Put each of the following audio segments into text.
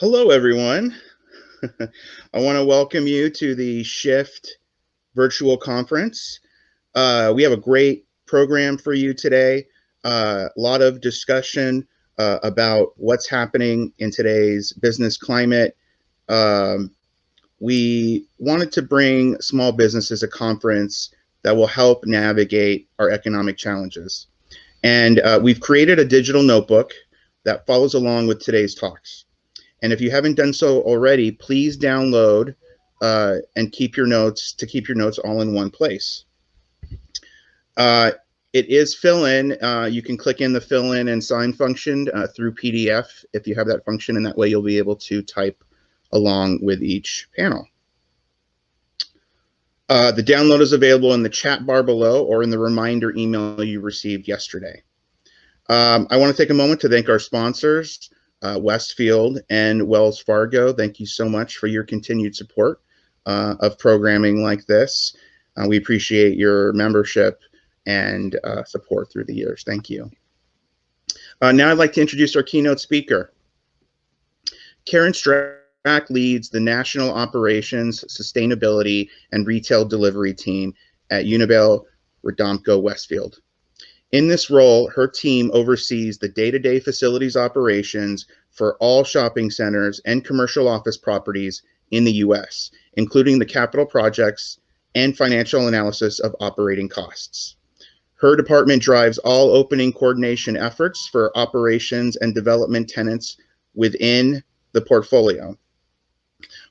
Hello, everyone. I want to welcome you to the Shift virtual conference. We have a great program for you today. A lot of discussion about what's happening in today's business climate. We wanted to bring small businesses a conference that will help navigate our economic challenges. And we've created a digital notebook that follows along with today's talks. And if you haven't done so already, please download and keep your notes all in one place. It is fill-in. You can click in the fill-in and sign function through PDF if you have that function, and that way you'll be able to type along with each panel. The download is available in the chat bar below or in the reminder email you received yesterday. I want to take a moment to thank our sponsors, Westfield and Wells Fargo. Thank you so much for your continued support of programming like this. We appreciate your membership and support through the years. Thank you. Now I'd like to introduce our keynote speaker. Karen Strack leads the National Operations, Sustainability, and Retail Delivery team at Unibail Rodamco Westfield. In this role, her team oversees the day-to-day facilities operations for all shopping centers and commercial office properties in the U.S., including the capital projects and financial analysis of operating costs. Her department drives all opening coordination efforts for operations and development tenants within the portfolio.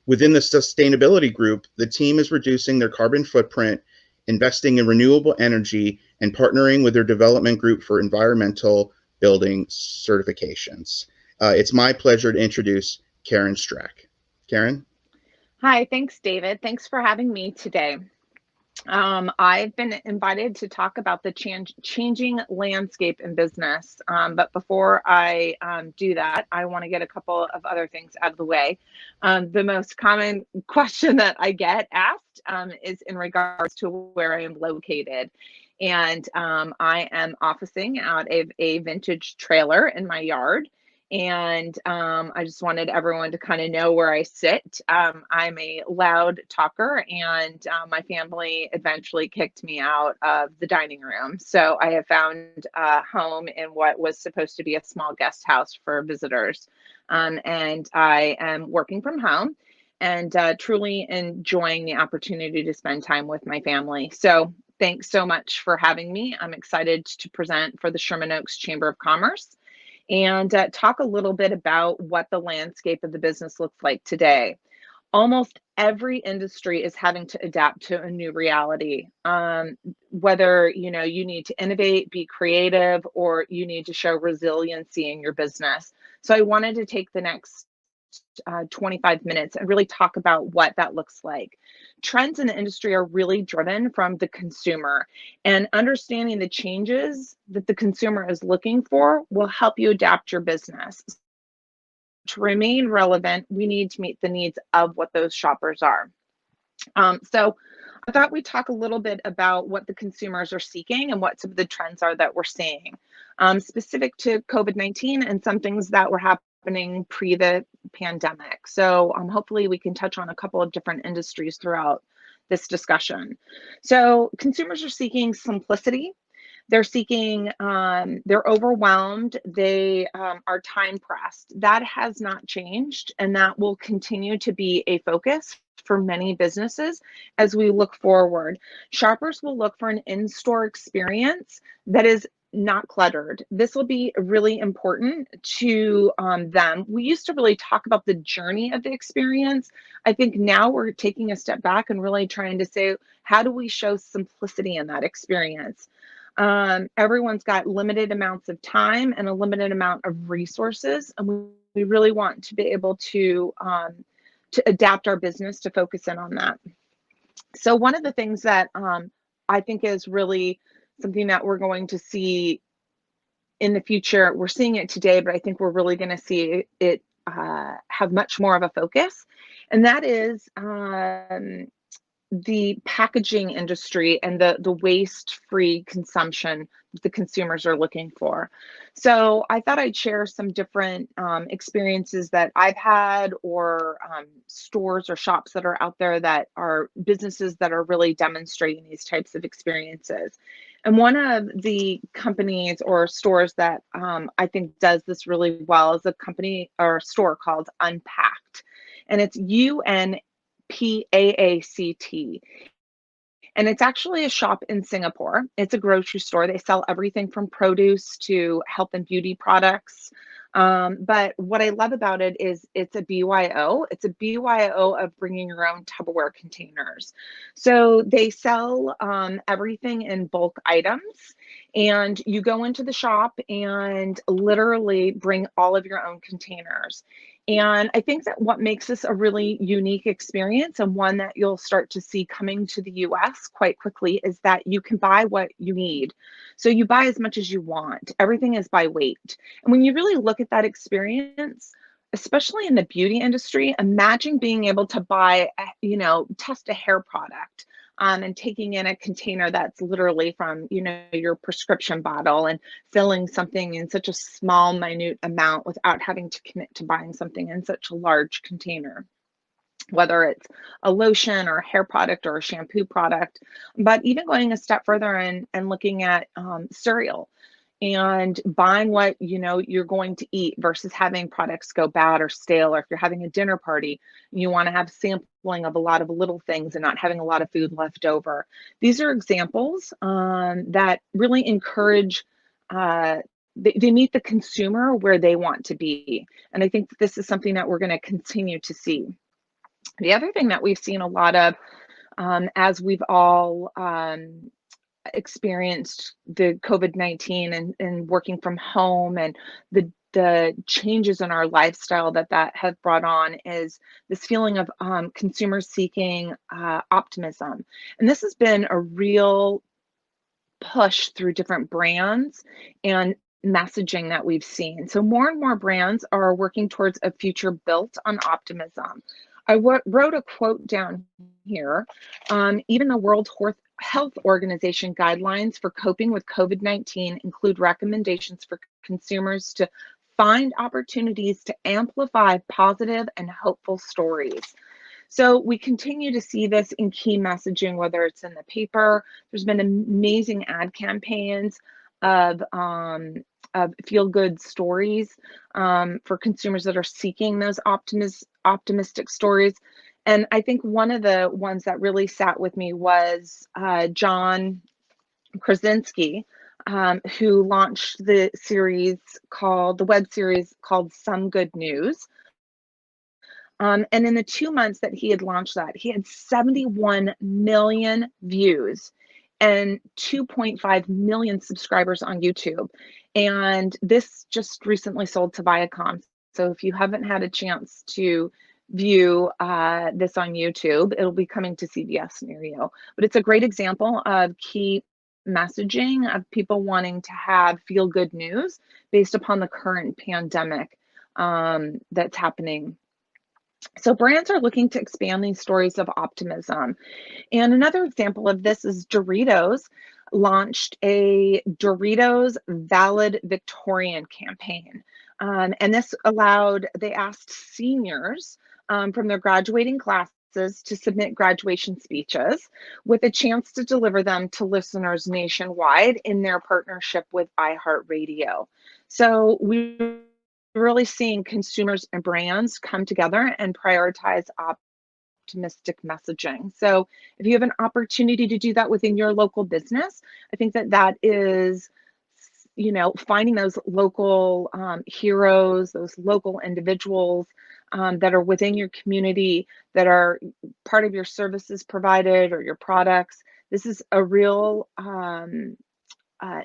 Within the sustainability group, the team is reducing their carbon footprint, investing in renewable energy, and partnering with their development group for environmental building certifications. It's my pleasure to introduce Karen Strack. Karen? Hi, thanks, David. Thanks for having me today. I've been invited to talk about the changing landscape in business. But before I do that, I want to get a couple of other things out of the way. The most common question that I get asked is in regards to where I am located. And I am officing out of a vintage trailer in my yard. And I just wanted everyone to kind of know where I sit. I'm a loud talker, and my family eventually kicked me out of the dining room. So I have found a home in what was supposed to be a small guest house for visitors. And I am working from home and truly enjoying the opportunity to spend time with my family. So thanks so much for having me. I'm excited to present for the Sherman Oaks Chamber of Commerce and talk a little bit about what the landscape of the business looks like today. Almost every industry is having to adapt to a new reality. Whether you need to innovate, be creative, or you need to show resiliency in your business. So I wanted to take the next 25 minutes and really talk about what that looks like. Trends in the industry are really driven from the consumer, and understanding the changes that the consumer is looking for will help you adapt your business. To remain relevant, we need to meet the needs of what those shoppers are. So I thought we'd talk a little bit about what the consumers are seeking and what some of the trends are that we're seeing, specific to COVID-19 and some things that were happening pre the pandemic. So hopefully we can touch on a couple of different industries throughout this discussion. So consumers are seeking simplicity. They're seeking, they're overwhelmed, they are time pressed. That has not changed, and that will continue to be a focus for many businesses as we look forward. Shoppers will look for an in-store experience that is not cluttered. This will be really important to them. We used to really talk about the journey of the experience. I think now we're taking a step back and really trying to say, how do we show simplicity in that experience? Everyone's got limited amounts of time and a limited amount of resources, and we really want to be able to adapt our business to focus in on that. So one of the things that I think is really something that we're going to see in the future, we're seeing it today, but I think we're really going to see it have much more of a focus, and that is the packaging industry and the waste-free consumption the consumers are looking for. So I thought I'd share some different experiences that I've had, or stores or shops that are out there that are businesses that are really demonstrating these types of experiences. And one of the companies or stores that I think does this really well is a company or a store called Unpacked. And it's Unpaact. And it's actually a shop in Singapore. It's a grocery store. They sell everything from produce to health and beauty products. But what I love about it is it's a BYO. It's a BYO of bringing your own Tupperware containers. So they sell everything in bulk items. And you go into the shop and literally bring all of your own containers. And I think that what makes this a really unique experience, and one that you'll start to see coming to the US quite quickly, is that you can buy what you need. So you buy as much as you want. Everything is by weight. And when you really look at that experience, especially in the beauty industry, imagine being able to buy, test a hair product. And taking in a container that's literally from, your prescription bottle, and filling something in such a small, minute amount without having to commit to buying something in such a large container, whether it's a lotion or a hair product or a shampoo product. But even going a step further and looking at cereal and buying what you're going to eat versus having products go bad or stale. Or if you're having a dinner party, you want to have sampling of a lot of little things and not having a lot of food left over. These are examples that really encourage they meet the consumer where they want to be. And I think that this is something that we're going to continue to see. The other thing that we've seen a lot of as we've all experienced the COVID-19 and working from home, and the changes in our lifestyle that has brought on, is this feeling of consumers seeking optimism. And this has been a real push through different brands and messaging that we've seen. So more and more brands are working towards a future built on optimism. I wrote a quote down here. Even the World Health Organization guidelines for coping with COVID-19 include recommendations for consumers to find opportunities to amplify positive and hopeful stories. So we continue to see this in key messaging, whether it's in the paper. There's been amazing ad campaigns of feel-good stories for consumers that are seeking those optimistic stories. And I think one of the ones that really sat with me was John Krasinski, who launched the web series called Some Good News. And in the 2 months that he had launched that, he had 71 million views and 2.5 million subscribers on YouTube. And this just recently sold to Viacom. So if you haven't had a chance to view this on YouTube, it'll be coming to CBS near you. But it's a great example of key messaging of people wanting to have feel-good news based upon the current pandemic that's happening. So brands are looking to expand these stories of optimism. And another example of this is Doritos launched a Doritos Valid Victorian campaign. And this they asked seniors from their graduating classes to submit graduation speeches with a chance to deliver them to listeners nationwide in their partnership with iHeartRadio. So we're really seeing consumers and brands come together and prioritize optimistic messaging. So if you have an opportunity to do that within your local business, I think that is, finding those local heroes, those local individuals that are within your community, that are part of your services provided or your products. This is a real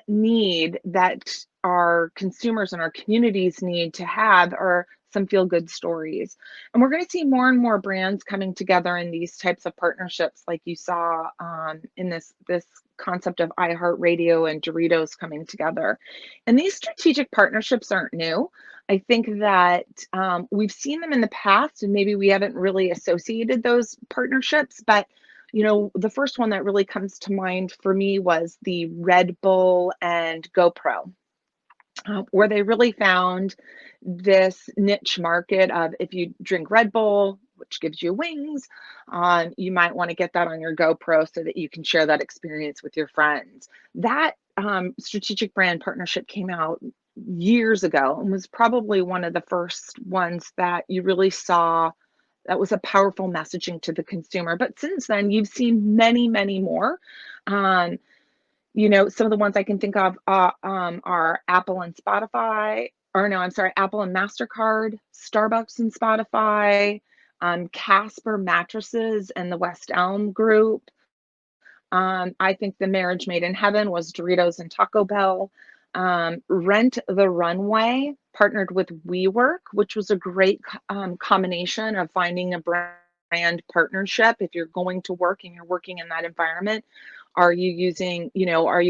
need that our consumers and our communities need to have, are some feel-good stories. And we're going to see more and more brands coming together in these types of partnerships, like you saw in this concept of iHeartRadio and Doritos coming together. And these strategic partnerships aren't new. I think that we've seen them in the past, and maybe we haven't really associated those partnerships, but The first one that really comes to mind for me was the Red Bull and GoPro, where they really found this niche market of if you drink Red Bull, which gives you wings, you might want to get that on your GoPro so that you can share that experience with your friends. That strategic brand partnership came out years ago and was probably one of the first ones that you really saw that was a powerful messaging to the consumer. But since then, you've seen many, many more. Um, some of the ones I can think of are Apple and Spotify, or no, I'm sorry, Apple and MasterCard, Starbucks and Spotify, Casper Mattresses and the West Elm Group. I think the marriage made in heaven was Doritos and Taco Bell. Rent the Runway partnered with WeWork, which was a great combination of finding a brand partnership. If you're going to work and you're working in that environment, are you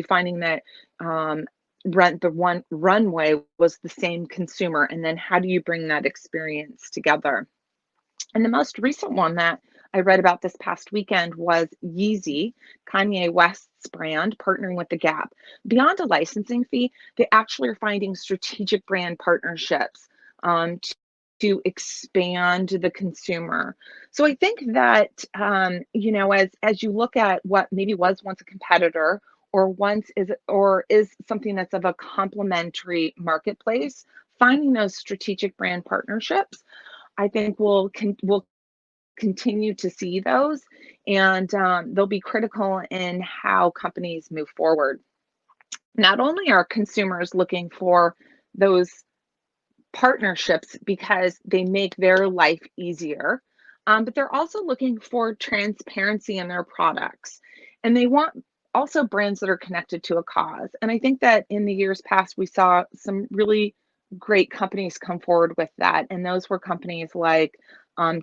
finding that Rent the Runway was the same consumer? And then how do you bring that experience together? And the most recent one that I read about this past weekend was Yeezy, Kanye West's brand, partnering with The Gap. Beyond a licensing fee, they actually are finding strategic brand partnerships to expand the consumer. So I think that, as you look at what maybe was once a competitor or is something that's of a complementary marketplace, finding those strategic brand partnerships, I think we'll continue to see those, and they'll be critical in how companies move forward. Not only are consumers looking for those partnerships because they make their life easier, but they're also looking for transparency in their products, and they want also brands that are connected to a cause. And I think that in the years past, we saw some really great companies come forward with that, and those were companies like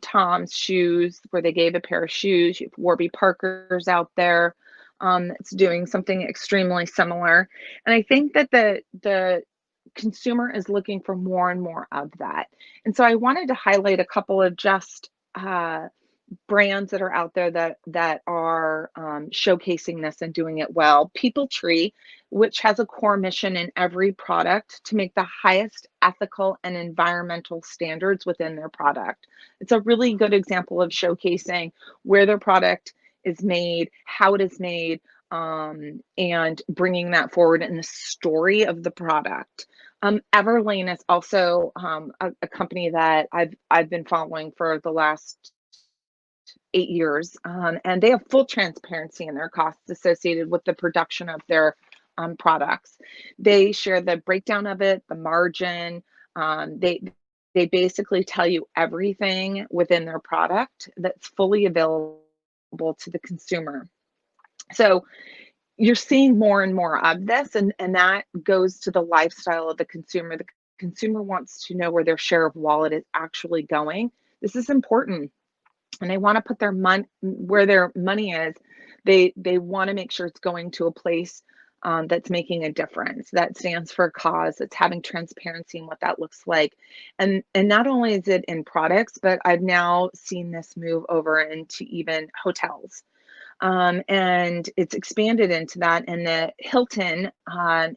Tom's Shoes, where they gave a pair of shoes. You have Warby Parker's out there that's doing something extremely similar. And I think that the consumer is looking for more and more of that. And so I wanted to highlight a couple of just brands that are out there that are showcasing this and doing it well. People Tree, which has a core mission in every product to make the highest ethical and environmental standards within their product. It's a really good example of showcasing where their product is made, how it is made, and bringing that forward in the story of the product. Everlane is also a company that I've been following for the last 8 years, and they have full transparency in their costs associated with the production of their products. They share the breakdown of it, the margin. They basically tell you everything within their product that's fully available to the consumer. So you're seeing more and more of this, and that goes to the lifestyle of the consumer. The consumer wants to know where their share of wallet is actually going. This is important, and they want to put their money where their money is. They want to make sure it's going to a place that's making a difference, that stands for a cause, that's having transparency in what that looks like. And not only is it in products, but I've now seen this move over into even hotels. And it's expanded into that. And the Hilton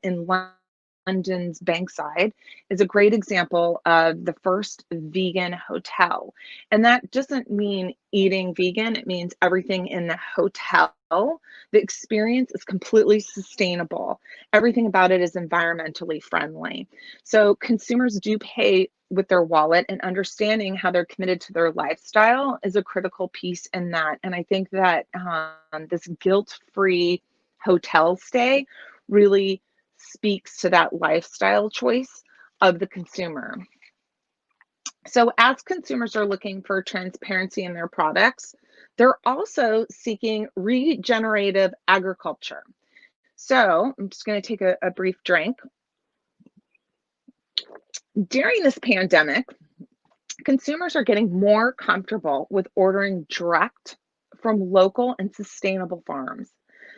in London's Bankside is a great example of the first vegan hotel. And that doesn't mean eating vegan, it means everything in the hotel. The experience is completely sustainable. Everything about it is environmentally friendly. So consumers do pay with their wallet, and understanding how they're committed to their lifestyle is a critical piece in that. And I think that this guilt-free hotel stay really speaks to that lifestyle choice of the consumer. So as consumers are looking for transparency in their products, they're also seeking regenerative agriculture. So I'm just going to take a brief drink. During this pandemic, consumers are getting more comfortable with ordering direct from local and sustainable farms.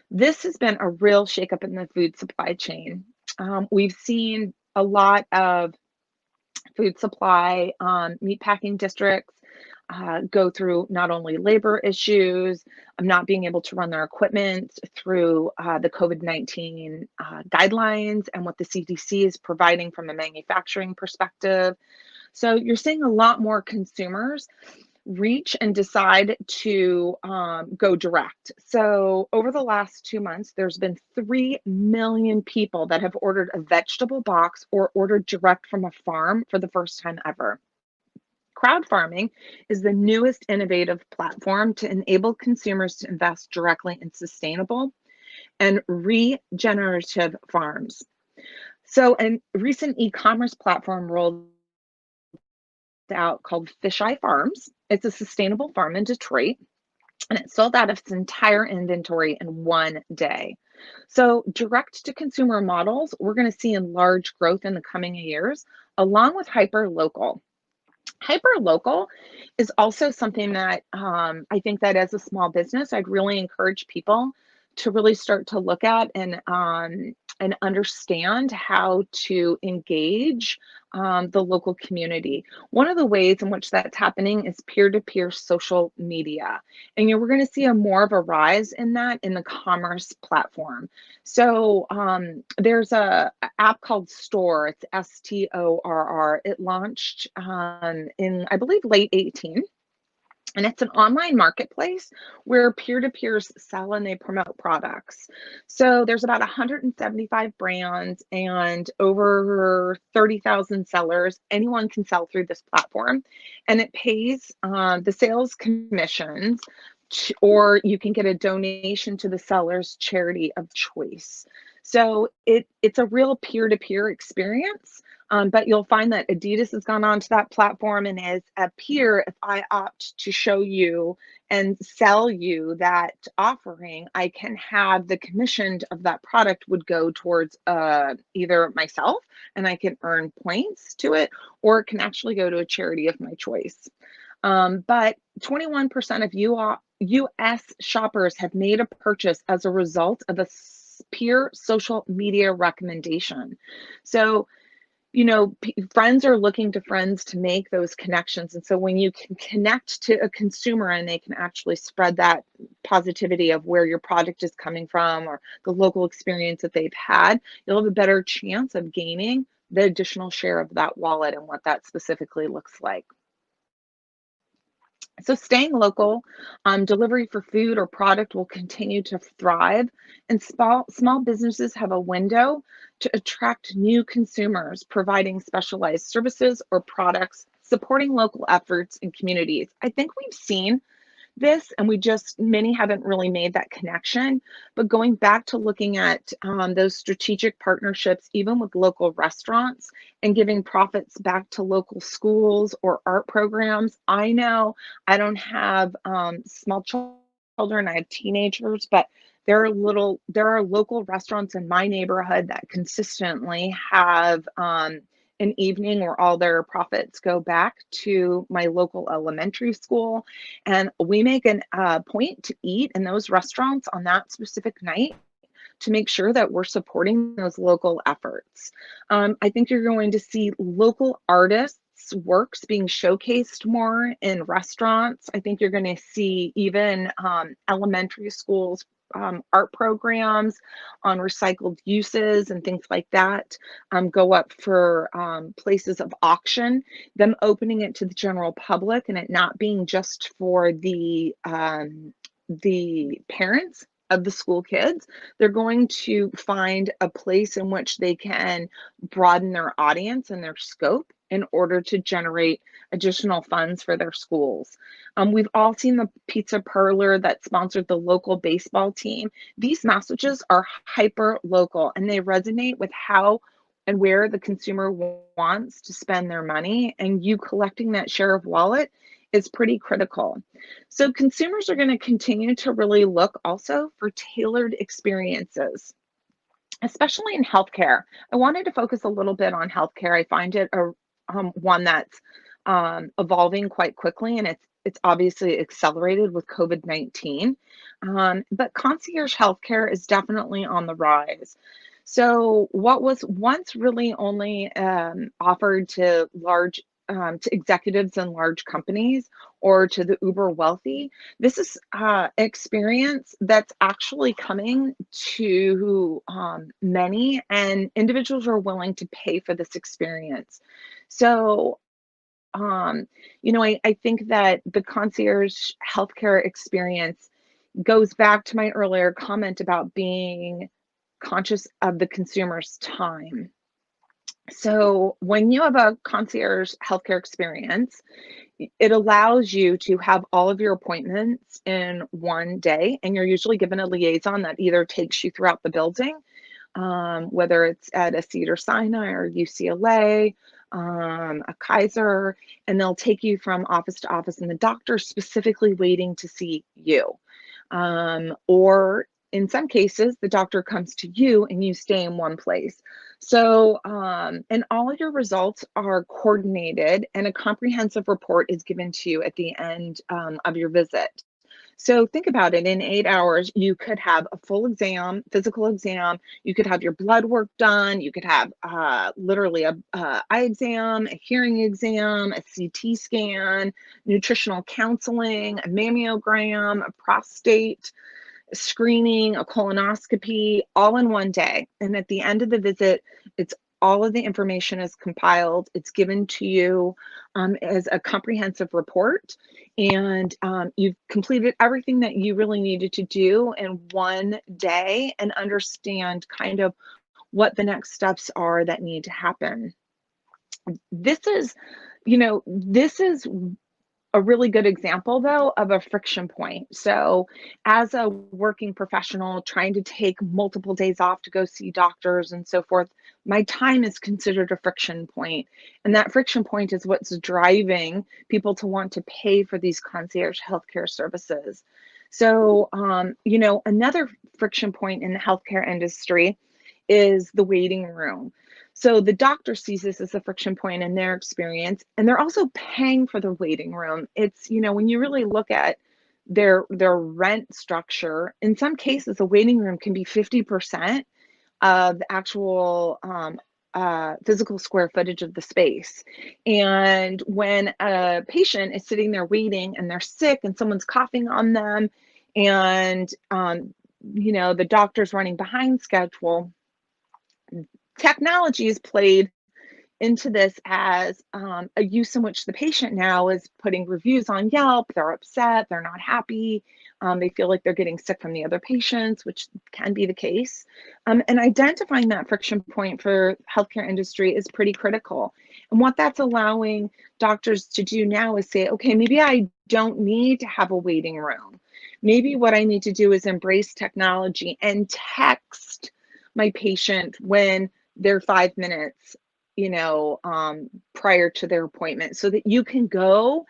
This has been a real shakeup in the food supply chain. We've seen a lot of food supply meatpacking districts go through not only labor issues, not being able to run their equipment through the COVID-19 guidelines and what the CDC is providing from a manufacturing perspective. So you're seeing a lot more consumers reach and decide to go direct. So over the last 2 months, there's been 3 million people that have ordered a vegetable box or ordered direct from a farm for the first time ever. Crowd farming is the newest innovative platform to enable consumers to invest directly in sustainable and regenerative farms. So a recent e-commerce platform rolled out called Fisheye Farms. It's a sustainable farm in Detroit, and it sold out of its entire inventory in 1 day. So direct to consumer models, we're going to see in large growth in the coming years, along with hyper local. Hyper local is also something that I think that as a small business, I'd really encourage people to really start to look at and understand how to engage the local community. One of the ways in which that's happening is peer-to-peer social media. And we're going to see more of a rise in that in the commerce platform. So there's a app called Store. It's STORR. It launched in, I believe, late 18. And it's an online marketplace where peer-to-peers sell and they promote products. So there's about 175 brands and over 30,000 sellers. Anyone can sell through this platform, and it pays the sales commissions, or you can get a donation to the seller's charity of choice. So it's a real peer-to-peer experience. But you'll find that Adidas has gone onto that platform, and as a peer, if I opt to show you and sell you that offering, I can have the commission of that product would go towards either myself and I can earn points to it, or it can actually go to a charity of my choice. But 21% of US shoppers have made a purchase as a result of a peer social media recommendation. So friends are looking to friends to make those connections. And so when you can connect to a consumer and they can actually spread that positivity of where your product is coming from or the local experience that they've had, you'll have a better chance of gaining the additional share of that wallet and what that specifically looks like. So staying local, delivery for food or product will continue to thrive, and small businesses have a window to attract new consumers, providing specialized services or products, supporting local efforts in communities. I think we've seen this, and many haven't really made that connection. But going back to looking at those strategic partnerships, even with local restaurants, and giving profits back to local schools or art programs. I know I don't have small children, I have teenagers, but there are local restaurants in my neighborhood that consistently have an evening where all their profits go back to my local elementary school. And we make a point to eat in those restaurants on that specific night to make sure that we're supporting those local efforts. I think you're going to see local artists' works being showcased more in restaurants. I think you're going to see even elementary schools art programs on recycled uses and things like that go up for places of auction, them opening it to the general public and it not being just for the parents of the school kids. They're going to find a place in which they can broaden their audience and their scope in order to generate additional funds for their schools. We've all seen the pizza parlor that sponsored the local baseball team. These messages are hyper local and they resonate with how and where the consumer wants to spend their money, and you collecting that share of wallet is pretty critical. So consumers are going to continue to really look also for tailored experiences, especially in healthcare. I wanted to focus a little bit on healthcare. I find it one that's evolving quite quickly, and it's obviously accelerated with COVID-19. But concierge healthcare is definitely on the rise. So what was once really only offered to large to executives in large companies or to the uber wealthy. This is experience that's actually coming to many, and individuals are willing to pay for this experience. So, I think that the concierge healthcare experience goes back to my earlier comment about being conscious of the consumer's time. So when you have a concierge healthcare experience, it allows you to have all of your appointments in one day, and you're usually given a liaison that either takes you throughout the building, whether it's at a Cedars-Sinai or UCLA, a Kaiser, and they'll take you from office to office, and the doctor's specifically waiting to see you. Or in some cases, the doctor comes to you and you stay in one place. So, and all of your results are coordinated, and a comprehensive report is given to you at the end of your visit. So think about it, in 8 hours, you could have a full exam, physical exam, you could have your blood work done, you could have literally a eye exam, a hearing exam, a CT scan, nutritional counseling, a mammogram, a prostate screening, a colonoscopy, all in one day. And at the end of the visit, it's all of the information is compiled. It's given to you as a comprehensive report, and you've completed everything that you really needed to do in one day, and understand kind of what the next steps are that need to happen. This is, this is a really good example, though, of a friction point. So as a working professional trying to take multiple days off to go see doctors and so forth, my time is considered a friction point. And that friction point is what's driving people to want to pay for these concierge healthcare services. So, another friction point in the healthcare industry is the waiting room. So the doctor sees this as a friction point in their experience, and they're also paying for the waiting room. It's, when you really look at their rent structure, in some cases, a waiting room can be 50% of the actual physical square footage of the space. And when a patient is sitting there waiting and they're sick and someone's coughing on them, and the doctor's running behind schedule, technology is played into this as a use in which the patient now is putting reviews on Yelp. They're upset, they're not happy, they feel like they're getting sick from the other patients, which can be the case. And identifying that friction point for healthcare industry is pretty critical. And what that's allowing doctors to do now is say, okay, maybe I don't need to have a waiting room. Maybe what I need to do is embrace technology and text my patient when they're 5 minutes prior to their appointment, so that you can go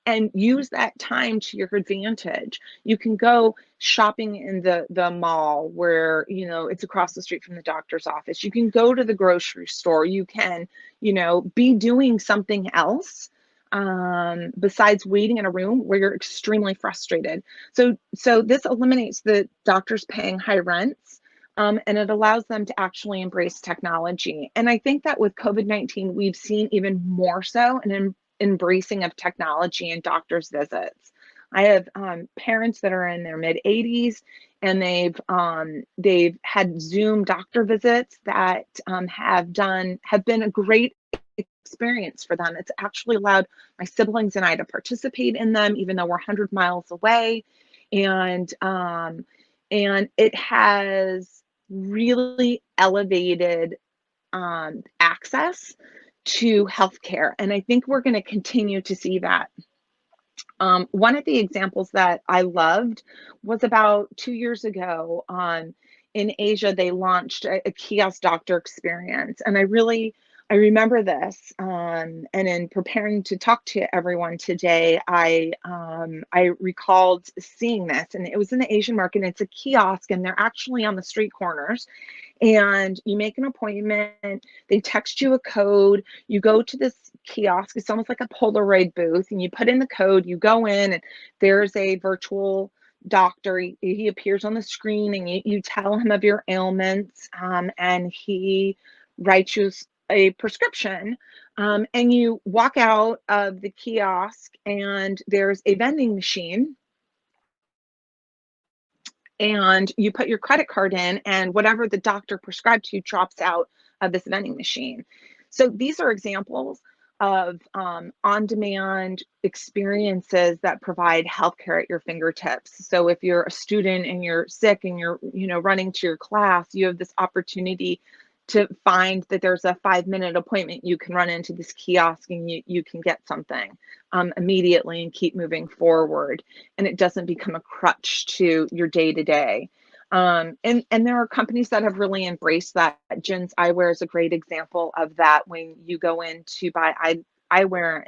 and use that time to your advantage. You can go shopping in the mall where, it's across the street from the doctor's office. You can go to the grocery store. You can, be doing something else besides waiting in a room where you're extremely frustrated. So this eliminates the doctors paying high rents. And it allows them to actually embrace technology. And I think that with COVID-19, we've seen even more so an embracing of technology in doctors' visits. I have parents that are in their mid-80s, and they've had Zoom doctor visits that have been a great experience for them. It's actually allowed my siblings and I to participate in them, even though we're 100 miles away, and it has really elevated access to healthcare. And I think we're going to continue to see that. One of the examples that I loved was about 2 years ago. In Asia, they launched a kiosk doctor experience. And I remember this, and in preparing to talk to everyone today, I recalled seeing this, and it was in the Asian market. It's a kiosk, and they're actually on the street corners, and you make an appointment, they text you a code, you go to this kiosk, it's almost like a Polaroid booth, and you put in the code, you go in, and there's a virtual doctor. He appears on the screen, and you tell him of your ailments, and he writes you a prescription And you walk out of the kiosk and there's a vending machine, and you put your credit card in, and whatever the doctor prescribed to you drops out of this vending machine. So these are examples of on-demand experiences that provide healthcare at your fingertips. So if you're a student and you're sick and you're running to your class, you have this opportunity to find that there's a 5-minute appointment. You can run into this kiosk and you can get something immediately and keep moving forward, and it doesn't become a crutch to your day to day. And there are companies that have really embraced that. Jen's Eyewear is a great example of that. When you go in to buy eyewear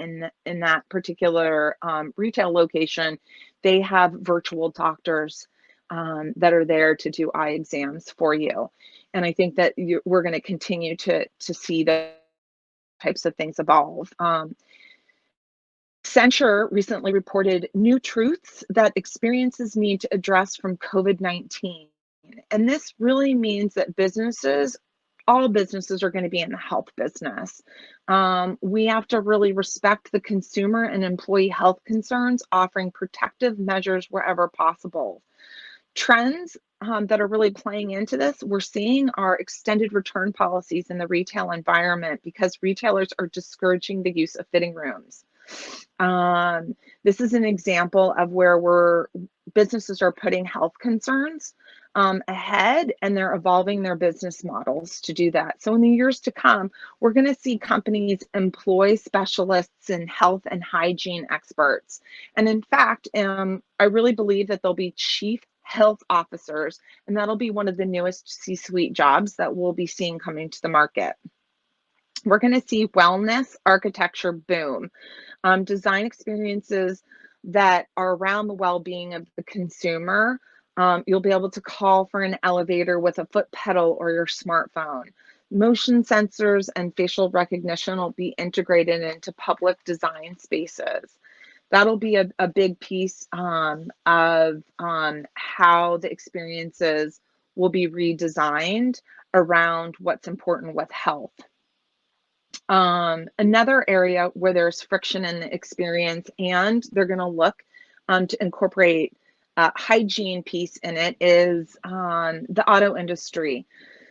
in that particular retail location, they have virtual doctors that are there to do eye exams for you. And I think that we're going to continue to see the types of things evolve. Accenture recently reported new truths that experiences need to address from COVID-19. And this really means that all businesses are going to be in the health business. We have to really respect the consumer and employee health concerns, offering protective measures wherever possible. Trends that are really playing into this, we're seeing are extended return policies in the retail environment because retailers are discouraging the use of fitting rooms. This is an example of where businesses are putting health concerns ahead, and they're evolving their business models to do that. So in the years to come, we're going to see companies employ specialists in health and hygiene experts. And in fact, I really believe that there'll be chief health officers, and that'll be one of the newest C-suite jobs that we'll be seeing coming to the market. We're going to see wellness architecture boom. Design experiences that are around the well-being of the consumer. You'll be able to call for an elevator with a foot pedal or your smartphone. Motion sensors and facial recognition will be integrated into public design spaces. That'll be a big piece of how the experiences will be redesigned around what's important with health. Another area where there's friction in the experience, and they're going to look to incorporate hygiene piece in it, is the auto industry.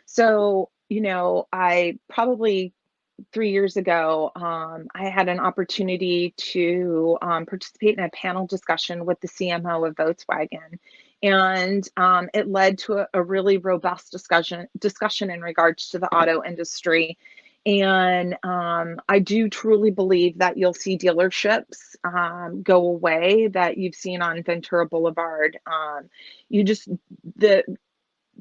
So, I probably 3 years ago, I had an opportunity to participate in a panel discussion with the CMO of Volkswagen. And it led to a really robust discussion in regards to the auto industry. And I do truly believe that you'll see dealerships go away that you've seen on Ventura Boulevard. The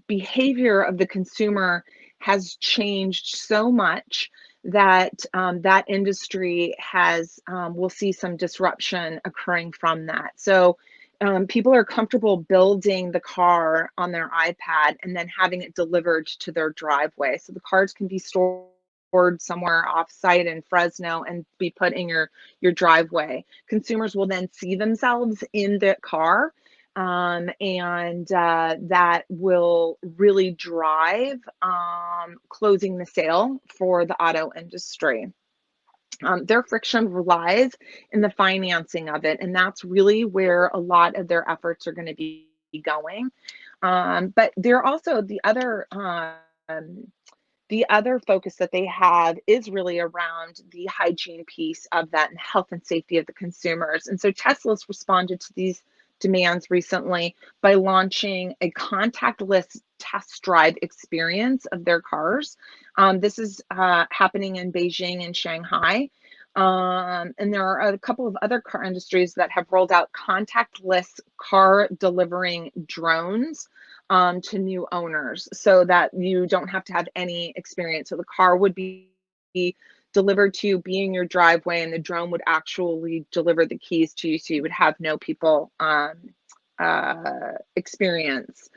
behavior of the consumer has changed so much that that industry will see some disruption occurring from that. So people are comfortable building the car on their iPad and then having it delivered to their driveway. So the cars can be stored somewhere off-site in Fresno and be put in your driveway. Consumers will then see themselves in the car, and that will really drive closing the sale for the auto industry. Their friction lies in the financing of it, and that's really where a lot of their efforts are going to be going. But they're also the other focus that they have is really around the hygiene piece of that and health and safety of the consumers. And so Tesla's responded to these demands recently by launching a contactless test drive experience of their cars. This is happening in Beijing and Shanghai. And there are a couple of other car industries that have rolled out contactless car delivering drones to new owners, so that you don't have to have any experience. So the car would be delivered to you, be in your driveway, and the drone would actually deliver the keys to you, so you would have no people experience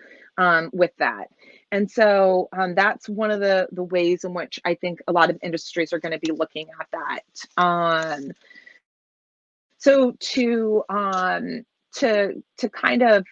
with that. And so that's one of the ways in which I think a lot of industries are going to be looking at that. So to kind of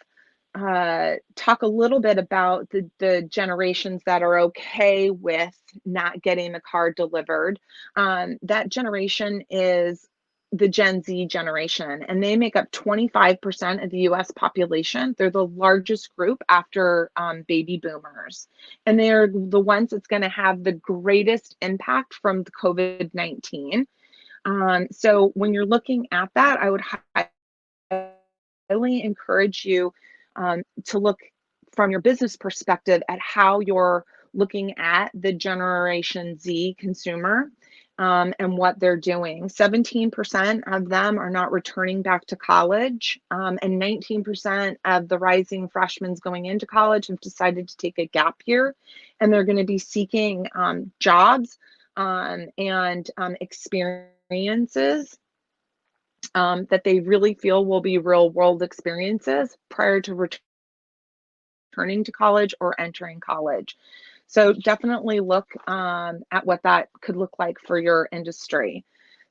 talk a little bit about the generations that are okay with not getting the car delivered. That generation is the Gen Z generation, and they make up 25% of the US population. They're the largest group after baby boomers. And they're the ones that's going to have the greatest impact from the COVID-19. So when you're looking at that, I would highly encourage you to look from your business perspective at how you're looking at the Generation Z consumer and what they're doing. 17% of them are not returning back to college, and 19% of the rising freshmen going into college have decided to take a gap year, and they're going to be seeking jobs and experiences that they really feel will be real world experiences prior to returning to college or entering college. So definitely look at what that could look like for your industry.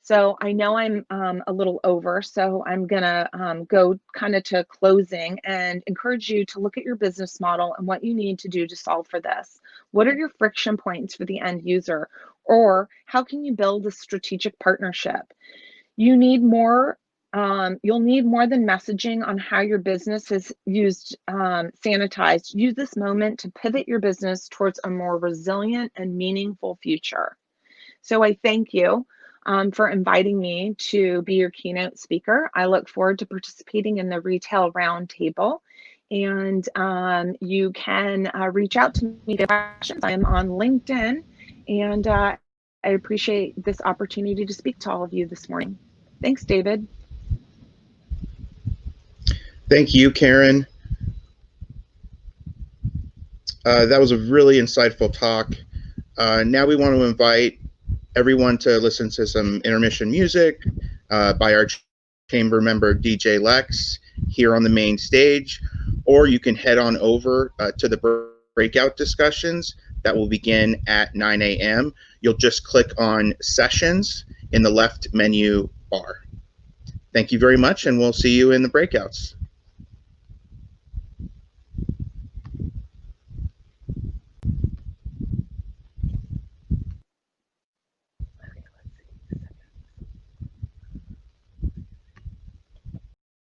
So I know I'm a little over, so I'm gonna go kind of to closing and encourage you to look at your business model and what you need to do to solve for this. What are your friction points for the end user? Or how can you build a strategic partnership? You need more, you'll need more than messaging on how your business is used, sanitized. Use this moment to pivot your business towards a more resilient and meaningful future. So I thank you for inviting me to be your keynote speaker. I look forward to participating in the retail roundtable. And you can reach out to me with questions. I am on LinkedIn, and I appreciate this opportunity to speak to all of you this morning. Thanks, David. Thank you, Karen. That was a really insightful talk. Now we want to invite everyone to listen to some intermission music by our chamber member, DJ Lex, here on the main stage, or you can head on over to the breakout discussions that will begin at 9 a.m. You'll just click on Sessions in the left menu bar. Thank you very much, and we'll see you in the breakouts.